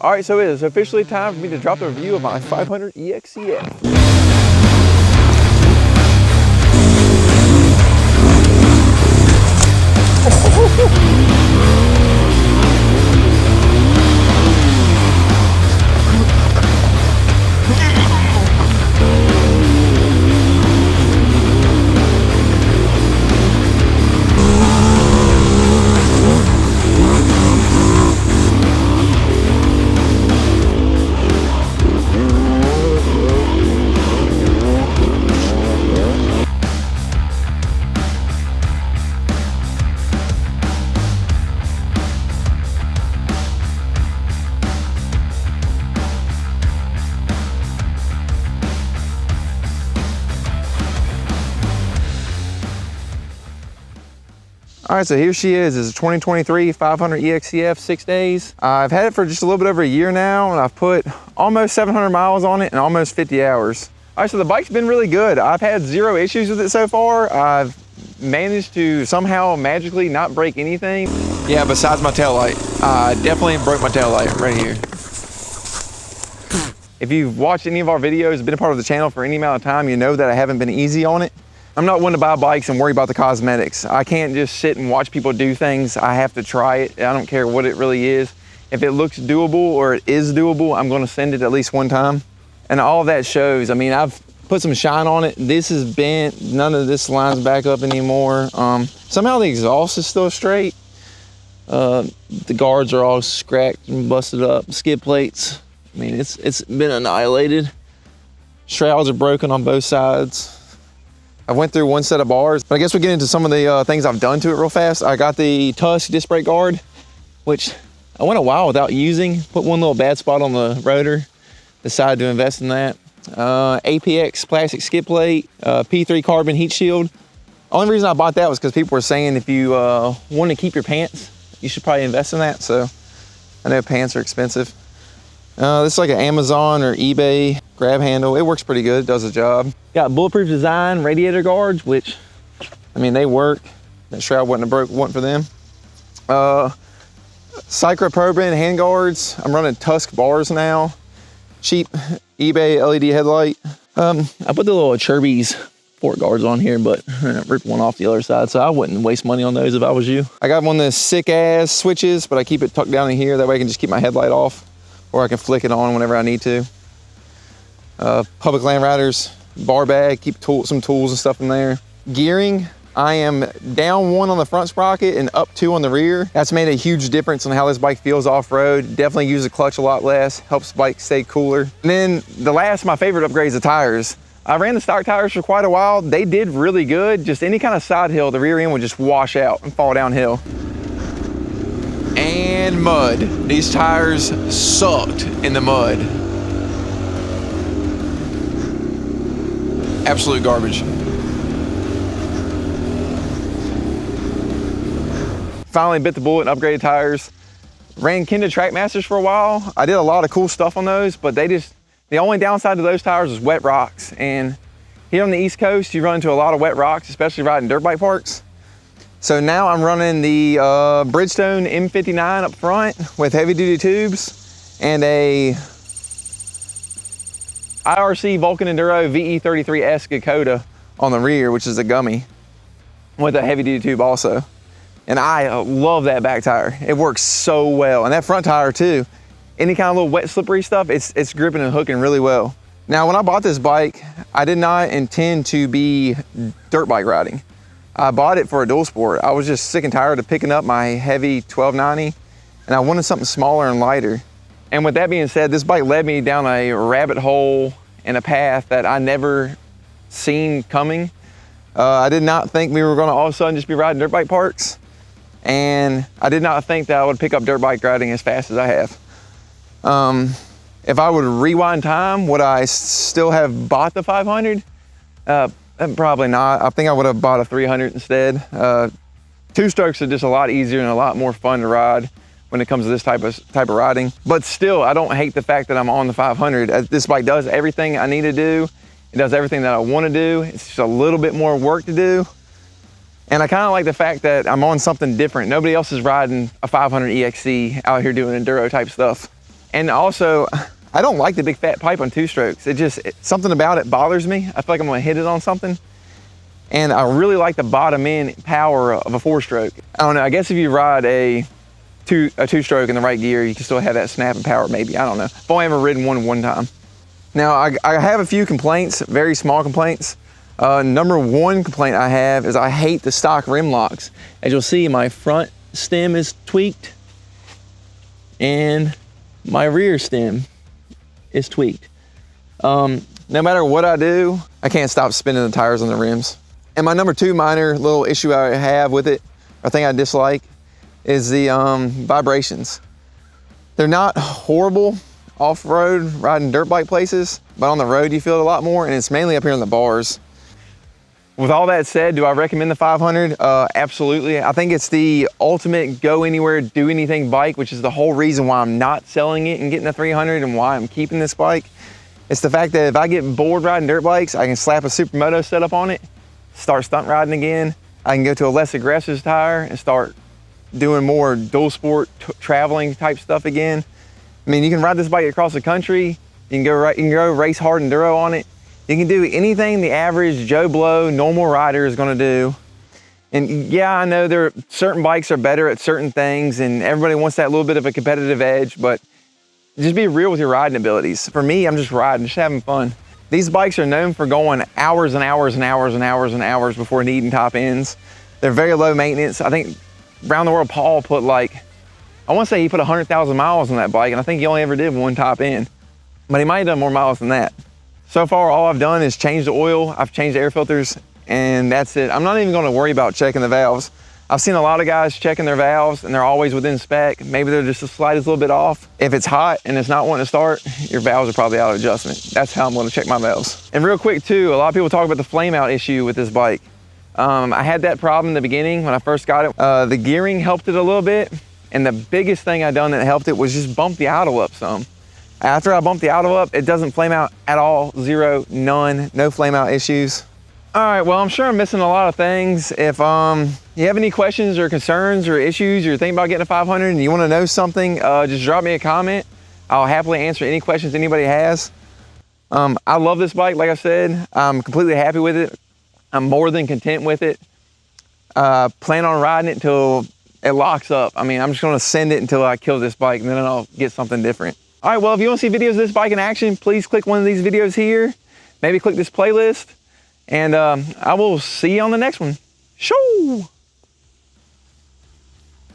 All right, so it is officially time for me to drop the review of my 500 EXC-F. All right, so here she is. It's a 2023 500 EXC-F, 6 days. I've had it for just a little bit over a year now, and I've put almost 700 miles on it and almost 50 hours. All right, so the bike's been really good. I've had 0 issues with it so far. I've managed to somehow magically not break anything. Yeah, besides my taillight. I definitely broke my taillight right here. If you've watched any of our videos, been a part of the channel for any amount of time, you know that I haven't been easy on it. I'm not one to buy bikes and worry about the cosmetics. I can't just sit and watch people do things. I have to try it. I don't care what it really is. If it looks doable or it is doable, I'm gonna send it at least one time. And all of that shows. I mean, I've put some shine on it. This is bent. None of this lines back up anymore. Somehow the exhaust is still straight. The guards are all cracked and busted up. Skid plates. I mean, it's been annihilated. Shrouds are broken on both sides. I went through one set of bars, but I guess we'll get into some of the things I've done to it real fast. I got the Tusk disc brake guard, which I went a while without using. Put one little bad spot on the rotor, decided to invest in that. APX plastic skid plate, P3 carbon heat shield. Only reason I bought that was because people were saying if you want to keep your pants, you should probably invest in that. So I know pants are expensive. This is like an Amazon or eBay grab handle. It works pretty good, it does the job. Got bulletproof design radiator guards, which, I mean, they work. That shroud wouldn't have broke, wasn't for them. Cyclopropane hand guards. I'm running Tusk bars now. Cheap eBay LED headlight. I put the little Chirby's fork guards on here, but I ripped one off the other side, so I wouldn't waste money on those if I was you. I got one of those sick ass switches, but I keep it tucked down in here. That way I can just keep my headlight off, or I can flick it on whenever I need to. Public Land Riders bar bag, keep some tools and stuff in there. Gearing, I am down 1 on the front sprocket and up 2 on the rear. That's made a huge difference on how this bike feels off-road. Definitely use the clutch a lot less, helps the bike stay cooler. And then my favorite upgrade is the tires. I ran the stock tires for quite a while. They did really good. Just any kind of side hill, the rear end would just wash out and fall downhill. And mud. These tires sucked in the mud. Absolute garbage. Finally bit the bullet and upgraded tires. Ran Kenda Trackmasters for a while. I did a lot of cool stuff on those, but the only downside to those tires is wet rocks. And here on the East Coast, you run into a lot of wet rocks, especially riding dirt bike parks. So now I'm running the Bridgestone M59 up front with heavy duty tubes and a IRC Vulcan Enduro VE33S Dakota on the rear, which is a gummy with a heavy duty tube also. And I love that back tire. It works so well. And that front tire too, any kind of little wet slippery stuff, it's gripping and hooking really well. Now, when I bought this bike, I did not intend to be dirt bike riding. I bought it for a dual sport. I was just sick and tired of picking up my heavy 1290, and I wanted something smaller and lighter. And with that being said, this bike led me down a rabbit hole and a path that I never seen coming. I did not think we were gonna all of a sudden just be riding dirt bike parks. And I did not think that I would pick up dirt bike riding as fast as I have. If I would rewind time, would I still have bought the 500? Probably not. I think I would have bought a 300 instead. Two strokes are just a lot easier and a lot more fun to ride when it comes to this type of riding. But still, I don't hate the fact that I'm on the 500. This bike does everything I need to do. It does everything that I want to do. It's just a little bit more work to do. And I kind of like the fact that I'm on something different. Nobody else is riding a 500 EXC out here doing enduro type stuff. And also, I don't like the big fat pipe on 2-strokes. Something about it bothers me. I feel like I'm gonna hit it on something. And I really like the bottom end power of a 4-stroke. I don't know, I guess if you ride a 2-stroke in the right gear, you can still have that snap and power maybe, I don't know. I've only ever ridden one time. Now, I have a few complaints, very small complaints. Number one complaint I have is I hate the stock rim locks. As you'll see, my front stem is tweaked and my rear stem is tweaked. No matter what I do, I can't stop spinning the tires on the rims. And my number two minor little issue I have with it, or thing I dislike, is the vibrations. They're not horrible off-road riding dirt bike places, but on the road you feel it a lot more, and it's mainly up here on the bars. With all that said, do I recommend the 500? Absolutely. I think it's the ultimate go anywhere, do anything bike, which is the whole reason why I'm not selling it and getting the 300 and why I'm keeping this bike. It's the fact that if I get bored riding dirt bikes, I can slap a Supermoto setup on it, start stunt riding again. I can go to a less aggressive tire and start doing more dual sport traveling type stuff again. I mean, you can ride this bike across the country. You can go race hard enduro on it. You can do anything the average Joe Blow normal rider is going to do. And yeah, I know certain bikes are better at certain things, and everybody wants that little bit of a competitive edge. But just be real with your riding abilities. For me, I'm just riding, just having fun. These bikes are known for going hours and hours and hours and hours and hours before needing top ends. They're very low maintenance. I think Round the World Paul put I want to say he put 100,000 miles on that bike, and I think he only ever did one top end, but he might have done more miles than that. So far, all I've done is change the oil, I've changed the air filters, and that's it. I'm not even going to worry about checking the valves. I've seen a lot of guys checking their valves, and they're always within spec. Maybe they're just the slightest little bit off. If it's hot and it's not wanting to start, your valves are probably out of adjustment. That's how I'm going to check my valves. And real quick too, a lot of people talk about the flame out issue with this bike. I had that problem in the beginning when I first got it. The gearing helped it a little bit. And the biggest thing I done that helped it was just bump the idle up some. After I bump the idle up, it doesn't flame out at all. Zero, none, no flame out issues. All right, well, I'm sure I'm missing a lot of things. If you have any questions or concerns or issues, you're thinking about getting a 500 and you want to know something, just drop me a comment. I'll happily answer any questions anybody has. I love this bike, like I said. I'm completely happy with it. I'm more than content with it. Plan on riding it till it locks up. I mean, I'm just gonna send it until I kill this bike, and then I'll get something different. All right, well, if you wanna see videos of this bike in action, please click one of these videos here. Maybe click this playlist, and I will see you on the next one. Shoo!